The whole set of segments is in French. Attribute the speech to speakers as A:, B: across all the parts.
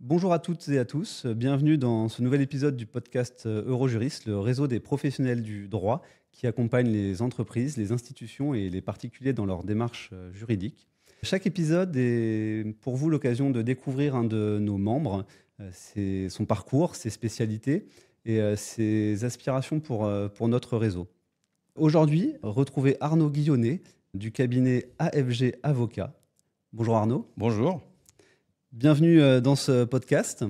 A: Bonjour à toutes et à tous, bienvenue dans ce nouvel épisode du podcast Eurojurist, le réseau des professionnels du droit qui accompagne les entreprises, les institutions et les particuliers dans leurs démarches juridiques. Chaque épisode est pour vous l'occasion de découvrir un de nos membres, son parcours, ses spécialités et ses aspirations pour notre réseau. Aujourd'hui, retrouvez Arnaud Guillonnet du cabinet AFG Avocats. Bonjour Arnaud.
B: Bonjour.
A: Bienvenue dans ce podcast.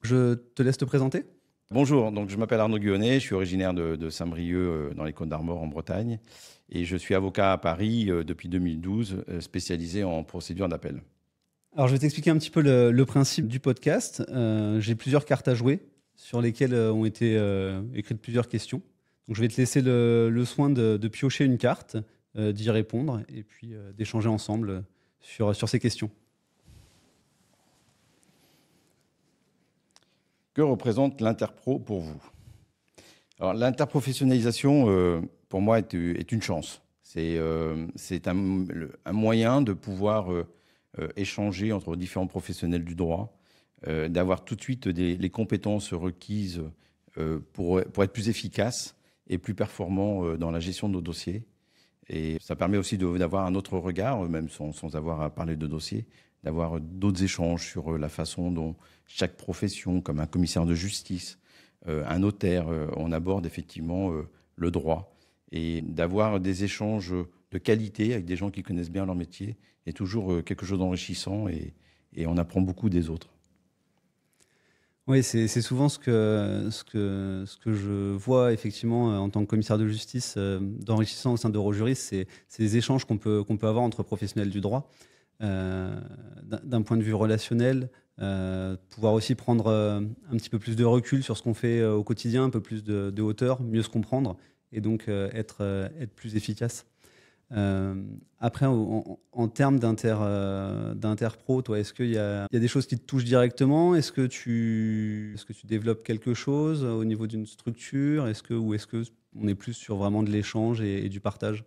A: Je te laisse te présenter.
B: Bonjour, donc je m'appelle Arnaud Guillonnet, je suis originaire de Saint-Brieuc dans les Côtes-d'Armor en Bretagne et je suis avocat à Paris depuis 2012, spécialisé en procédure d'appel.
A: Alors je vais t'expliquer un petit peu le principe du podcast. J'ai plusieurs cartes à jouer sur lesquelles ont été écrites plusieurs questions. Donc je vais te laisser le soin de piocher une carte, d'y répondre et puis d'échanger ensemble sur ces questions.
B: Que représente l'interpro pour vous? Alors l'interprofessionnalisation, pour moi, est une chance. C'est un moyen de pouvoir échanger entre différents professionnels du droit, d'avoir tout de suite les compétences requises pour être plus efficace et plus performant dans la gestion de nos dossiers. Et ça permet aussi d'avoir un autre regard, même sans avoir à parler de dossier, d'avoir d'autres échanges sur la façon dont chaque profession, comme un commissaire de justice, un notaire, on aborde effectivement le droit. Et d'avoir des échanges de qualité avec des gens qui connaissent bien leur métier est toujours quelque chose d'enrichissant et on apprend beaucoup des autres.
A: Oui, c'est souvent ce que je vois effectivement en tant que commissaire de justice d'enrichissant au sein d'Eurojurist, c'est les échanges qu'on peut avoir entre professionnels du droit. D'un point de vue relationnel, pouvoir aussi prendre un petit peu plus de recul sur ce qu'on fait au quotidien, un peu plus de hauteur, mieux se comprendre et donc être plus efficace. Après, en termes d'interpro, toi, est-ce qu'il y a des choses qui te touchent directement? Est-ce que tu développes quelque chose au niveau d'une structure? Ou est-ce qu'on est plus sur vraiment de l'échange et du partage?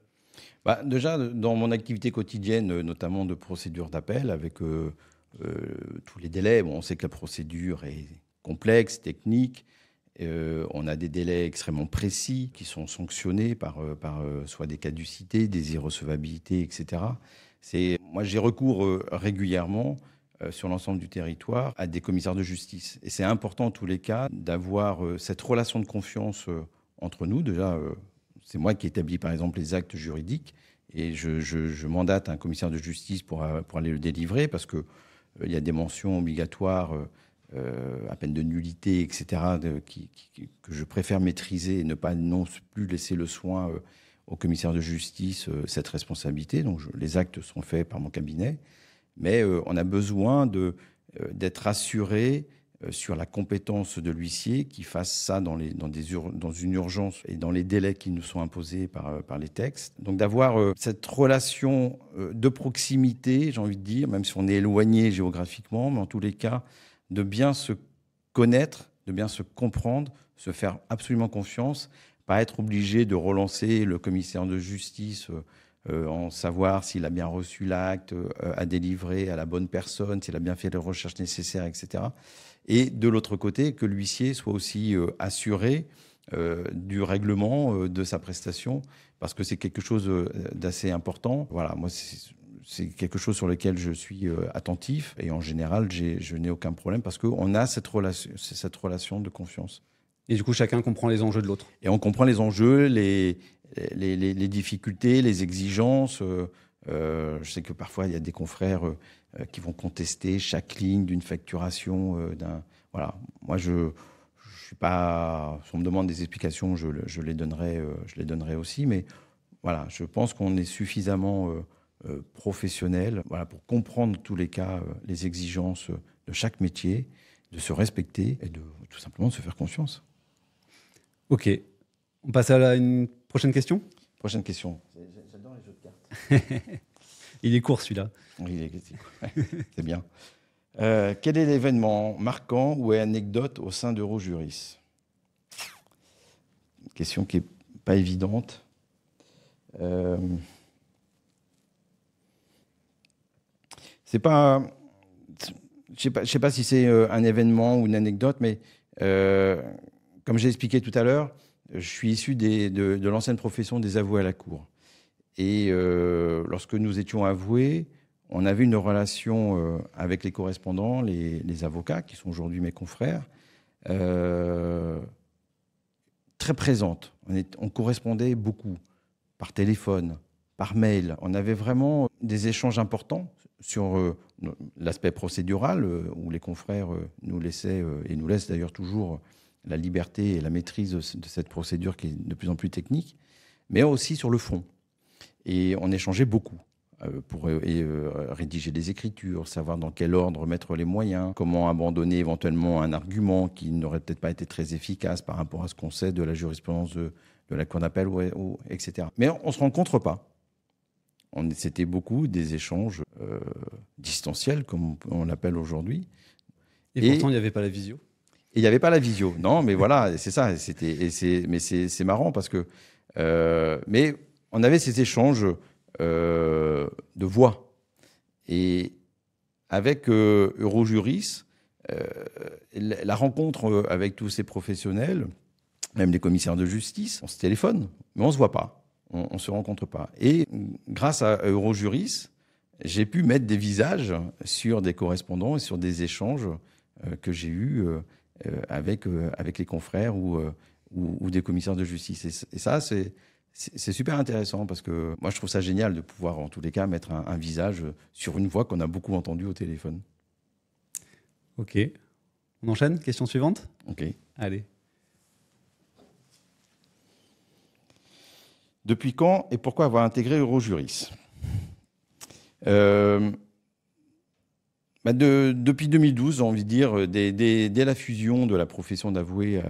B: Déjà, dans mon activité quotidienne, notamment de procédure d'appel, avec tous les délais, on sait que la procédure est complexe, technique. On a des délais extrêmement précis qui sont sanctionnés par soit des caducités, des irrecevabilités, etc. Moi, j'ai recours régulièrement sur l'ensemble du territoire à des commissaires de justice. Et c'est important, en tous les cas, d'avoir cette relation de confiance entre nous. Déjà, c'est moi qui établis, par exemple, les actes juridiques et je mandate un commissaire de justice pour aller le délivrer parce qu'il y a des mentions obligatoires à peine de nullité, etc., que je préfère maîtriser et ne pas non plus laisser le soin au commissaire de justice cette responsabilité. Donc les actes sont faits par mon cabinet, mais on a besoin d'être assuré sur la compétence de l'huissier qui fasse ça dans une urgence et dans les délais qui nous sont imposés par les textes. Donc d'avoir cette relation de proximité, j'ai envie de dire, même si on est éloigné géographiquement, mais en tous les cas, de bien se connaître, de bien se comprendre, se faire absolument confiance, pas être obligé de relancer le commissaire de justice en savoir s'il a bien reçu l'acte à délivrer à la bonne personne, s'il a bien fait les recherches nécessaires, etc. Et de l'autre côté, que l'huissier soit aussi assuré du règlement de sa prestation, parce que c'est quelque chose d'assez important. Voilà, moi, c'est quelque chose sur lequel je suis attentif et en général, je n'ai aucun problème parce qu'on a cette relation de confiance.
A: Et du coup, chacun comprend les enjeux de l'autre.
B: Et on comprend les enjeux, les difficultés, les exigences. Je sais que parfois, il y a des confrères qui vont contester chaque ligne d'une facturation. Voilà. Moi, je suis pas... Si on me demande des explications, je les donnerai aussi. Mais voilà, je pense qu'on est suffisamment professionnel pour comprendre tous les cas, les exigences de chaque métier, de se respecter et de tout simplement de se faire confiance.
A: Ok. On passe à une prochaine question.
B: Prochaine question. J'adore les jeux de cartes.
A: Il est court celui-là.
B: Oui, c'est bien. Quel est l'événement marquant ou anecdote au sein d'Eurojurist? Question qui n'est pas évidente. C'est pas je sais pas si c'est un événement ou une anecdote, mais comme j'ai expliqué tout à l'heure, je suis issu de l'ancienne profession des avoués à la cour. Et lorsque nous étions avoués, on avait une relation avec les correspondants, les avocats, qui sont aujourd'hui mes confrères, très présente. On correspondait beaucoup, par téléphone, par mail. On avait vraiment des échanges importants sur l'aspect procédural, où les confrères nous laissaient, et nous laissent d'ailleurs toujours, la liberté et la maîtrise de cette procédure qui est de plus en plus technique, mais aussi sur le fond. Et on échangeait beaucoup pour rédiger des écritures, savoir dans quel ordre mettre les moyens, comment abandonner éventuellement un argument qui n'aurait peut-être pas été très efficace par rapport à ce qu'on sait de la jurisprudence de la Cour d'appel, etc. Mais on ne se rencontre pas. C'était beaucoup des échanges distanciels, comme on l'appelle aujourd'hui.
A: Et pourtant, il n'y avait pas la visio.
B: Et il n'y avait pas la visio. Non, mais voilà, c'est ça. Mais c'est marrant parce que... mais on avait ces échanges de voix. Et avec Eurojuris, la rencontre avec tous ces professionnels, même les commissaires de justice, on se téléphone, mais on ne se voit pas, on ne se rencontre pas. Et grâce à Eurojuris, j'ai pu mettre des visages sur des correspondants et sur des échanges que j'ai eus avec les confrères ou des commissaires de justice. Et ça, c'est super intéressant parce que moi, je trouve ça génial de pouvoir, en tous les cas, mettre un visage sur une voix qu'on a beaucoup entendue au téléphone.
A: Ok. On enchaîne. Question suivante.
B: Ok.
A: Allez.
B: Depuis quand et pourquoi avoir intégré Eurojuris ? Depuis 2012, j'ai envie de dire, dès la fusion de la profession d'avoué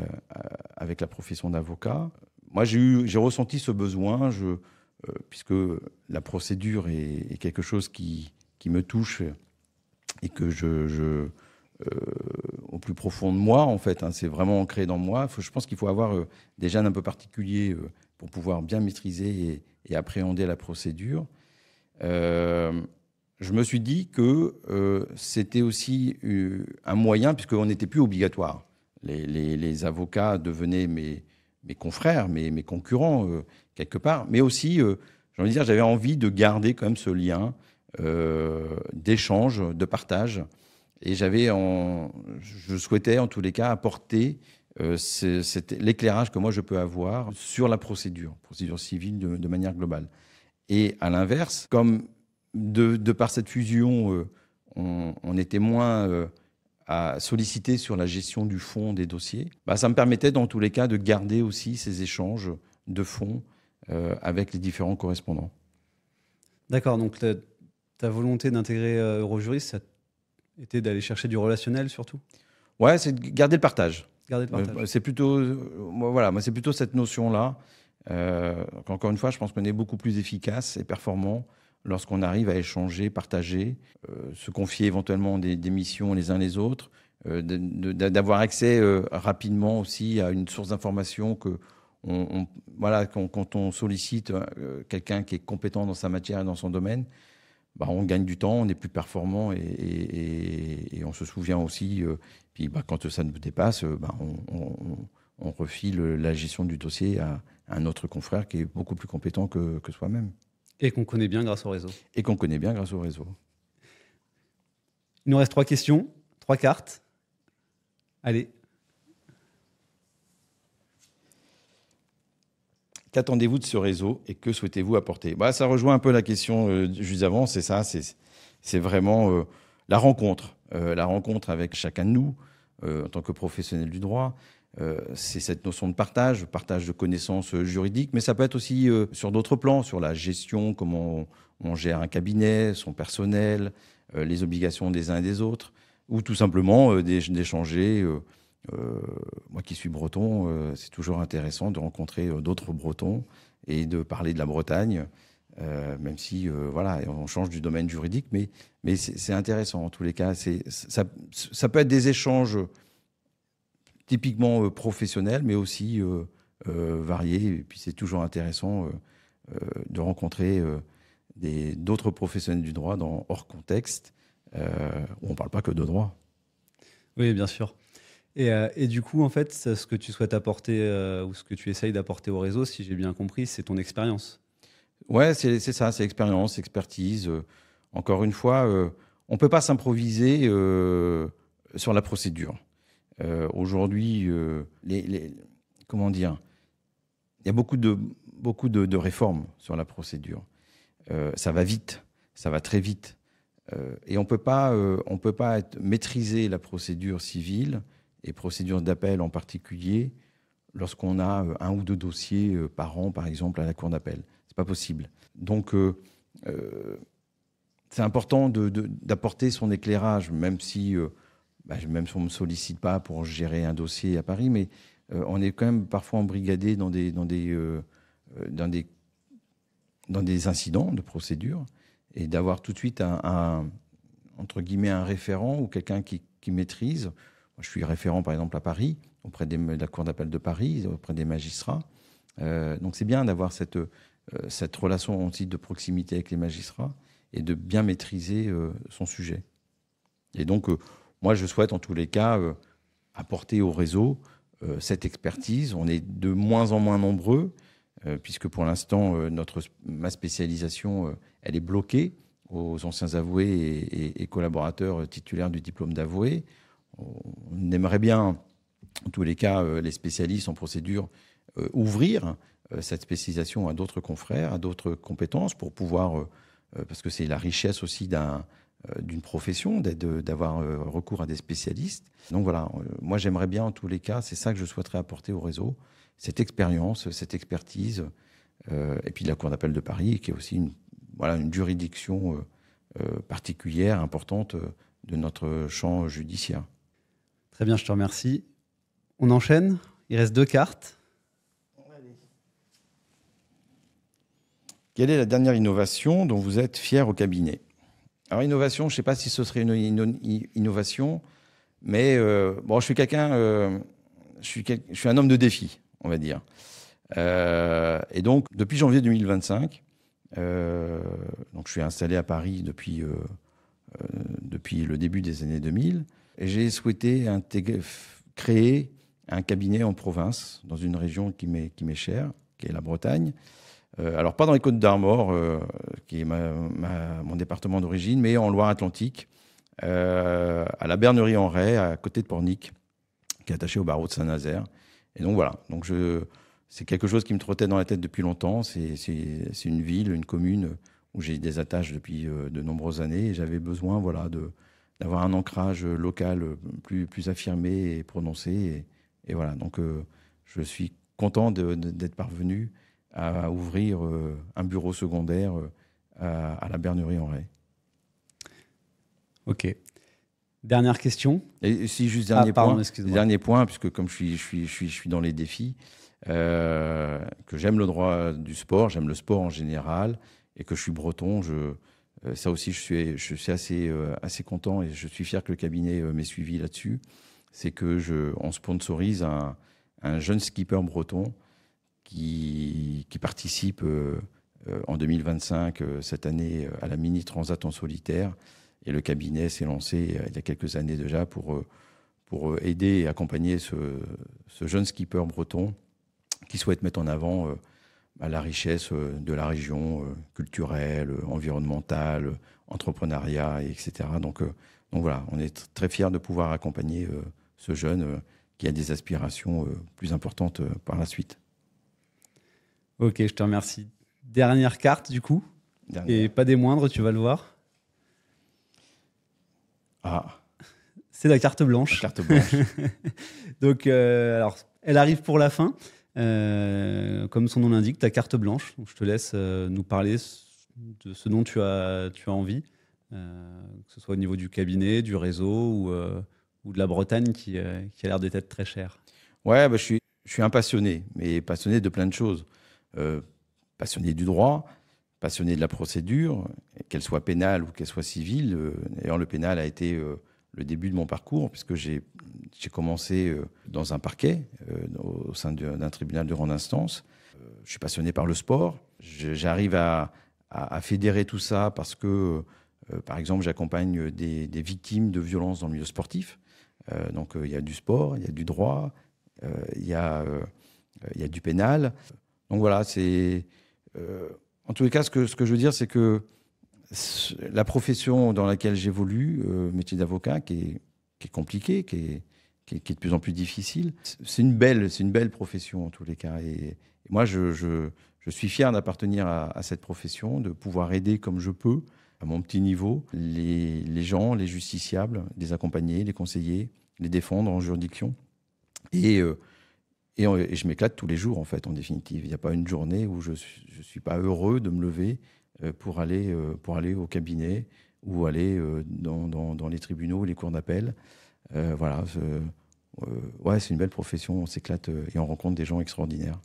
B: avec la profession d'avocat, moi, j'ai ressenti ce besoin, puisque la procédure est quelque chose qui me touche et que au plus profond de moi, en fait, hein, c'est vraiment ancré dans moi. Je pense qu'il faut avoir des gènes un peu particuliers pour pouvoir bien maîtriser et appréhender la procédure. Je me suis dit que c'était aussi un moyen, puisqu'on n'était plus obligatoire. Les avocats devenaient mes confrères, mes concurrents, quelque part. Mais aussi, j'ai envie de dire, j'avais envie de garder quand même ce lien d'échange, de partage. Et je souhaitais, en tous les cas, apporter l'éclairage que moi je peux avoir sur la procédure civile de manière globale. Et à l'inverse, comme de par cette fusion, on était moins à solliciter sur la gestion du fond des dossiers, ça me permettait dans tous les cas de garder aussi ces échanges de fond avec les différents correspondants.
A: D'accord, donc ta volonté d'intégrer Eurojuris, ça était d'aller chercher du relationnel surtout ?
B: Ouais, c'est de garder le partage.
A: Garder le partage.
B: C'est plutôt, moi, c'est plutôt cette notion-là. Encore une fois, je pense qu'on est beaucoup plus efficace et performant lorsqu'on arrive à échanger, partager, se confier éventuellement des missions les uns les autres, d'avoir accès rapidement aussi à une source d'information quand on sollicite quelqu'un qui est compétent dans sa matière et dans son domaine, on gagne du temps, on est plus performant et on se souvient aussi. Puis quand ça nous dépasse, on refile la gestion du dossier à un autre confrère qui est beaucoup plus compétent que soi-même.
A: Et qu'on connaît bien grâce au réseau. Il nous reste 3 questions, 3 cartes. Allez.
B: Qu'attendez-vous de ce réseau et que souhaitez-vous apporter ? Ça rejoint un peu la question juste avant, c'est ça, c'est vraiment la rencontre avec chacun de nous en tant que professionnel du droit. C'est cette notion de partage de connaissances juridiques, mais ça peut être aussi sur d'autres plans, sur la gestion, comment on gère un cabinet, son personnel, les obligations des uns et des autres, ou tout simplement d'échanger. Moi qui suis breton, c'est toujours intéressant de rencontrer d'autres bretons et de parler de la Bretagne, même si on change du domaine juridique, mais c'est intéressant en tous les cas. Ça peut être des échanges typiquement professionnels, mais aussi variés. Et puis c'est toujours intéressant de rencontrer d'autres professionnels du droit hors contexte où on ne parle pas que de droit.
A: Oui, bien sûr. Et du coup, en fait, ce que tu souhaites apporter ou ce que tu essayes d'apporter au réseau, si j'ai bien compris, c'est ton expérience.
B: Ouais, c'est ça, c'est expérience, expertise. Encore une fois, on ne peut pas s'improviser sur la procédure. Aujourd'hui, comment dire, il y a beaucoup de réformes sur la procédure. Ça va vite, ça va très vite. Et on peut pas maîtriser la procédure civile et procédure d'appel en particulier lorsqu'on a un ou deux dossiers par an, par exemple, à la cour d'appel. C'est pas possible. Donc, c'est important d'apporter son éclairage, même si même si on ne me sollicite pas pour gérer un dossier à Paris, mais on est quand même parfois embrigadé dans des incidents de procédure, et d'avoir tout de suite entre guillemets, un référent ou quelqu'un qui maîtrise. Moi, je suis référent, par exemple, à Paris, auprès de la Cour d'appel de Paris, auprès des magistrats. Donc, c'est bien d'avoir cette relation aussi de proximité avec les magistrats et de bien maîtriser son sujet. Et donc, moi, je souhaite, en tous les cas, apporter au réseau cette expertise. On est de moins en moins nombreux, puisque pour l'instant, ma spécialisation, elle est bloquée aux anciens avoués et collaborateurs titulaires du diplôme d'avoué. On aimerait bien, en tous les cas, les spécialistes en procédure, ouvrir cette spécialisation à d'autres confrères, à d'autres compétences, pour pouvoir, parce que c'est la richesse aussi d'une profession, d'avoir recours à des spécialistes. Donc voilà, moi j'aimerais bien, en tous les cas, c'est ça que je souhaiterais apporter au réseau, cette expérience, cette expertise, et puis la Cour d'appel de Paris, qui est aussi une juridiction particulière, importante de notre champ judiciaire.
A: Très bien, je te remercie. On enchaîne. Il reste 2 cartes.
B: Quelle est la dernière innovation dont vous êtes fier au cabinet? Alors, innovation, je ne sais pas si ce serait une innovation, mais bon, je suis un homme de défi, on va dire. Et donc, depuis janvier 2025, donc je suis installé à Paris depuis le début des années 2000, et j'ai souhaité créer un cabinet en province, dans une région qui m'est chère, qui est la Bretagne. Alors, pas dans les Côtes-d'Armor, qui est mon département d'origine, mais en Loire-Atlantique, à la Bernerie-en-Retz, à côté de Pornic, qui est attaché au barreau de Saint-Nazaire. Et donc voilà, c'est quelque chose qui me trottait dans la tête depuis longtemps. C'est une ville, une commune où j'ai des attaches depuis de nombreuses années, et j'avais besoin d'avoir un ancrage local plus affirmé et prononcé. Et voilà, donc je suis content d'être parvenu à ouvrir un bureau secondaire à la Bernerie-en-Retz.
A: Ok. Dernière question.
B: Et si juste dernier point, puisque comme je suis dans les défis, que j'aime le droit du sport, j'aime le sport en général, et que je suis breton, ça aussi je suis assez content, et je suis fier que le cabinet m'ait suivi là-dessus. C'est que on sponsorise un jeune skipper breton qui participe en 2025, cette année, à la Mini Transat en solitaire. Et le cabinet s'est lancé il y a quelques années déjà pour aider et accompagner ce jeune skipper breton qui souhaite mettre en avant la richesse de la région, culturelle, environnementale, entrepreneuriat, etc. Donc voilà, on est très fiers de pouvoir accompagner ce jeune qui a des aspirations plus importantes par la suite.
A: Ok, je te remercie. Dernière carte, du coup. Et pas des moindres, tu vas le voir.
B: Ah.
A: C'est la carte blanche.
B: La carte blanche.
A: Donc, alors, elle arrive pour la fin. Comme son nom l'indique, ta carte blanche. Donc, je te laisse nous parler de ce dont tu as envie, que ce soit au niveau du cabinet, du réseau ou de la Bretagne qui a l'air d'être très chère.
B: Ouais, je suis un passionné, mais passionné de plein de choses. Passionné du droit, passionné de la procédure, qu'elle soit pénale ou qu'elle soit civile. D'ailleurs, le pénal a été le début de mon parcours, puisque j'ai commencé dans un parquet, au sein d'un tribunal de grande instance. Je suis passionné par le sport. J'arrive à fédérer tout ça parce que Par exemple, j'accompagne des victimes de violences dans le milieu sportif. Donc, il y a du sport, il y a du droit, il y a du pénal. Donc voilà, en tous les cas, ce que je veux dire, c'est que la profession dans laquelle j'évolue, métier d'avocat, qui est compliqué, qui est de plus en plus difficile, c'est une belle profession en tous les cas. Et moi, je suis fier d'appartenir à cette profession, de pouvoir aider comme je peux, à mon petit niveau, les gens, les justiciables, les accompagner, les conseiller, les défendre en juridiction. Et je m'éclate tous les jours, en fait, en définitive. Il n'y a pas une journée où je ne suis pas heureux de me lever pour aller au cabinet ou aller dans les tribunaux, les cours d'appel. Voilà, ouais, c'est une belle profession, on s'éclate et on rencontre des gens extraordinaires.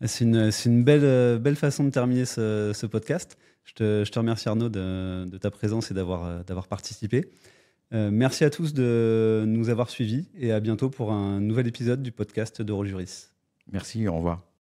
A: C'est une belle façon de terminer ce podcast. Je te remercie Arnaud de ta présence et d'avoir participé. Merci à tous de nous avoir suivis et à bientôt pour un nouvel épisode du podcast d'Eurojuris.
B: Merci, au revoir.